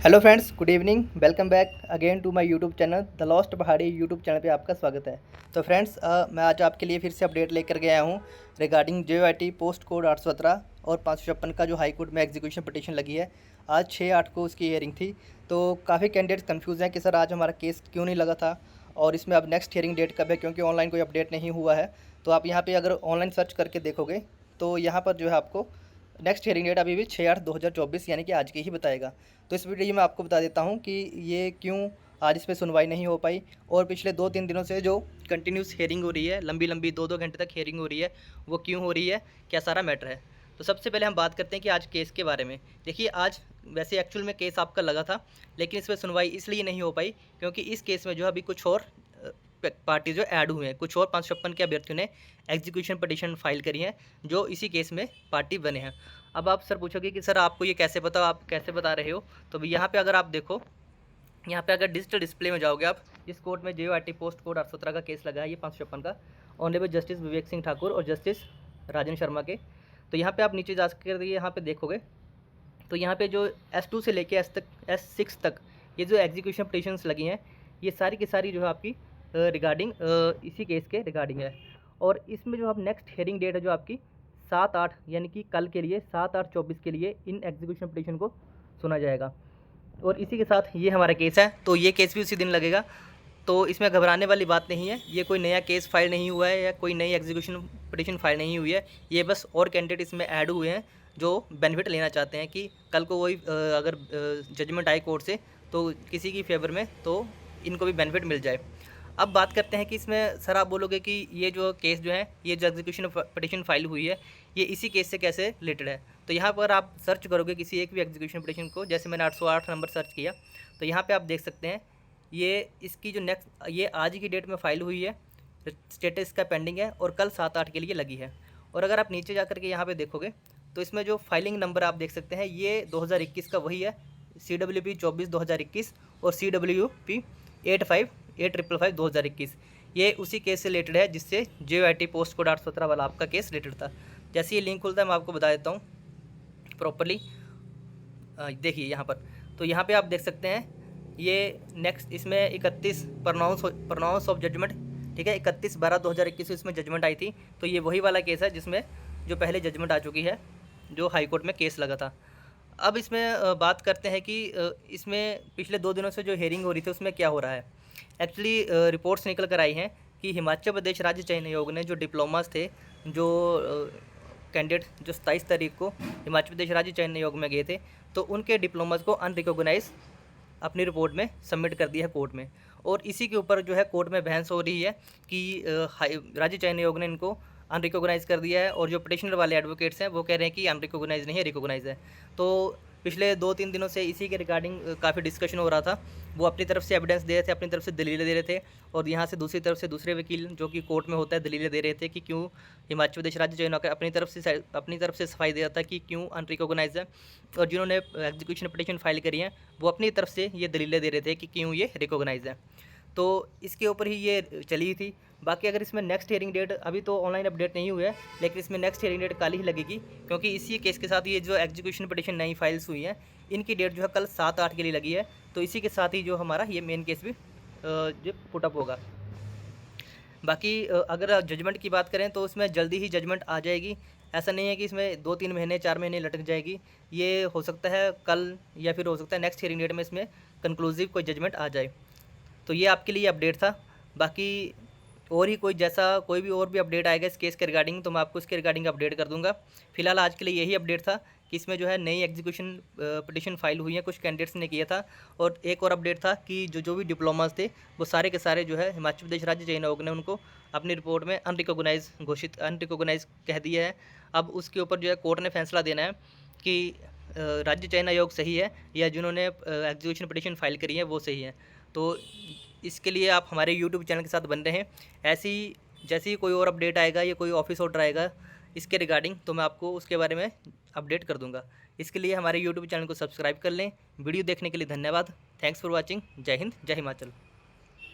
Hello friends, good evening. Welcome back again to my YouTube channel the lost Pahadi YouTube channel पे आपका स्वागत है। तो फ्रेंड्स, मैं आज आपके लिए फिर से अपडेट लेकर गया हूँ रिगार्डिंग JYT पोस्ट कोड 817 और 556 का जो हाई कोर्ट में एग्जीक्यूशन पिटीशन लगी है। आज 6/8 को उसकी हियरिंग थी। तो काफ़ी कैंडिडेट्स कन्फ्यूज़ हैं कि सर आज हमारा केस क्यों नहीं लगा था और इसमें अब नेक्स्ट हियरिंग डेट कब है, क्योंकि ऑनलाइन कोई अपडेट नहीं हुआ है। तो आप यहाँ पर अगर ऑनलाइन सर्च करके देखोगे तो यहाँ पर जो है आपको नेक्स्ट हियरिंग डेट अभी भी 6/8/2024 यानी कि आज की ही बताएगा। तो इस वीडियो में आपको बता देता हूँ कि ये क्यों आज इस पे सुनवाई नहीं हो पाई और पिछले 2-3 दिनों से जो कंटिन्यूस हियरिंग हो रही है, लंबी लंबी 2-2 घंटे तक हियरिंग हो रही है, वो क्यों हो रही है, क्या सारा मैटर है। तो सबसे पहले हम बात करते हैं कि आज केस के बारे में। देखिए, आज वैसे एक्चुअल में केस आपका लगा था, लेकिन इस पर सुनवाई इसलिए नहीं हो पाई क्योंकि इस केस में जो अभी कुछ और पार्टी जो ऐड हुए हैं, कुछ और 556 के अभ्यर्थियों ने एग्जीक्यूशन पिटीशन फाइल करी है जो इसी केस में पार्टी बने हैं। अब आप सर पूछोगे कि सर आपको ये कैसे पता, आप कैसे बता रहे हो। तो यहाँ पे अगर आप देखो, यहाँ पे अगर डिजिटल डिस्प्ले में जाओगे आप, जिस कोर्ट में JYT पोस्ट कोड 817 का केस लगा है, ये 556 का, ऑनरेबल जस्टिस विवेक सिंह ठाकुर और जस्टिस राजन शर्मा के। तो यहाँ पे आप नीचे जा कर यहाँ पे देखोगे तो यहाँ पे जो S2 से लेके S6 तक ये जो एग्जीक्यूशन पिटीशंस लगी हैं, ये सारी की सारी जो है आपकी रिगार्डिंग इसी केस के रिगार्डिंग है। और इसमें जो आप नेक्स्ट हियरिंग डेट है जो आपकी 7/8 यानी कि कल के लिए 7/8/24 के लिए इन एग्जीक्यूशन पिटीशन को सुना जाएगा। और इसी के साथ ये हमारा केस है, तो ये केस भी उसी दिन लगेगा। तो इसमें घबराने वाली बात नहीं है, ये कोई नया केस फाइल नहीं हुआ है या कोई नई एग्जीक्यूशन पिटीशन फाइल नहीं हुई है। ये बस और कैंडिडेट इसमें ऐड हुए हैं जो बेनिफिट लेना चाहते हैं कि कल को वही अगर जजमेंट आए कोर्ट से तो किसी की फेवर में, तो इनको भी बेनिफिट मिल जाए। अब बात करते हैं कि इसमें सर आप बोलोगे कि ये जो केस जो है, ये जो एग्जीक्यूशन पिटीशन फाइल हुई है, ये इसी केस से कैसे रिलेटेड है। तो यहाँ पर आप सर्च करोगे किसी एक भी एग्जीक्यूशन पिटीशन को, जैसे मैंने 808 नंबर सर्च किया, तो यहाँ पे आप देख सकते हैं ये इसकी जो नेक्स्ट, ये आज की डेट में फाइल हुई है, स्टेटस का पेंडिंग है और कल 7/8 के लिए लगी है। और अगर आप नीचे जा कर के यहाँ पर देखोगे तो इसमें जो फाइलिंग नंबर आप देख सकते हैं, ये 2021 का वही है, CWP 24/2021 और CWP 85/855/2021। ये उसी केस से रिलेटेड है जिससे JYT पोस्ट कोड 817 वाला आपका केस रिलेटेड था। जैसे ये लिंक खुलता है मैं आपको बता देता हूँ प्रॉपरली। देखिए यहाँ पर, तो यहाँ पे आप देख सकते हैं ये नेक्स्ट, इसमें 31 प्रनाउंस ऑफ जजमेंट, ठीक है, 31/12/2021 इसमें जजमेंट आई थी। तो ये वही वाला केस है जिसमें जो पहले जजमेंट आ चुकी है, जो हाई कोर्ट में केस लगा था। अब इसमें बात करते हैं कि इसमें पिछले 2 दिनों से जो हियरिंग हो रही थी उसमें क्या हो रहा है। एक्चुअली रिपोर्ट्स निकल कर आई हैं कि हिमाचल प्रदेश राज्य चयन आयोग ने जो डिप्लोमास थे, जो कैंडिडेट जो 27 तारीख को हिमाचल प्रदेश राज्य चयन आयोग में गए थे, तो उनके डिप्लोमास को अनरिकॉग्नाइज अपनी रिपोर्ट में सबमिट कर दिया है कोर्ट में। और इसी के ऊपर जो है कोर्ट में बहस हो रही है कि राज्य चयन आयोग ने इनको अनरिकॉग्नाइज कर दिया है और जो पिटिशनर वाले एडवोकेट्स हैं वो कह रहे हैं कि अनरिकॉग्नाइज नहीं है, रिकॉग्नाइज है। तो पिछले 2-3 दिनों से इसी के रिगार्डिंग काफ़ी डिस्कशन हो रहा था। वो अपनी तरफ से एविडेंस दे रहे थे, अपनी तरफ से दलीलें दे रहे थे, और यहाँ से दूसरी तरफ से दूसरे वकील जो कि कोर्ट में होता है दलीलें दे रहे थे कि क्यों हिमाचल प्रदेश राज्य चयन आयोग अपनी तरफ से सफाई दे रहा था कि क्यों अनरिकॉग्नाइज है, और जिन्होंने एग्जीक्यूशन पिटीशन फाइल करी है वो अपनी तरफ से ये दलीलें दे रहे थे कि क्यों ये रिकॉग्नाइज है। तो इसके ऊपर ही ये चली थी। बाकी अगर इसमें नेक्स्ट हियरिंग डेट, अभी तो ऑनलाइन अपडेट नहीं हुआ है, लेकिन इसमें नेक्स्ट हियरिंग डेट कल ही लगेगी, क्योंकि इसी केस के साथ ये जो एग्जीक्यूशन पिटीशन नई फाइल्स हुई हैं, इनकी डेट जो है कल 7/8 के लिए लगी है। तो इसी के साथ ही जो हमारा ये मेन केस भी जो पुटअप होगा। बाकी अगर जजमेंट की बात करें तो इसमें जल्दी ही जजमेंट आ जाएगी। ऐसा नहीं है कि इसमें 2-3 महीने 4 महीने लटक जाएगी। ये हो सकता है कल या फिर हो सकता है नेक्स्ट हियरिंग डेट में इसमें कंक्लूसिव कोई जजमेंट आ जाए। तो ये आपके लिए अपडेट था। बाकी और ही कोई भी और भी अपडेट आएगा इस केस के रिगार्डिंग तो मैं आपको इसके रिगार्डिंग अपडेट कर दूंगा। फिलहाल आज के लिए यही अपडेट था कि इसमें जो है नई एग्जीक्यूशन पिटीशन फाइल हुई है, कुछ कैंडिडेट्स ने किया था। और एक और अपडेट था कि जो भी डिप्लोमास थे वो सारे के सारे जो है हिमाचल प्रदेश राज्य चयन आयोग ने उनको अपनी रिपोर्ट में अनरिकॉग्नाइज कह दिया है। अब उसके ऊपर जो है कोर्ट ने फैसला देना है कि राज्य चयन आयोग सही है या जिन्होंने एग्जीक्यूशन पिटीशन फाइल करी है वो सही है। तो इसके लिए आप हमारे YouTube चैनल के साथ बन रहे हैं। ऐसी जैसे ही कोई और अपडेट आएगा या कोई ऑफिस ऑर्डर आएगा इसके रिगार्डिंग तो मैं आपको उसके बारे में अपडेट कर दूंगा। इसके लिए हमारे YouTube चैनल को सब्सक्राइब कर लें। वीडियो देखने के लिए धन्यवाद। Thanks for watching. जय हिंद, जय हिमाचल।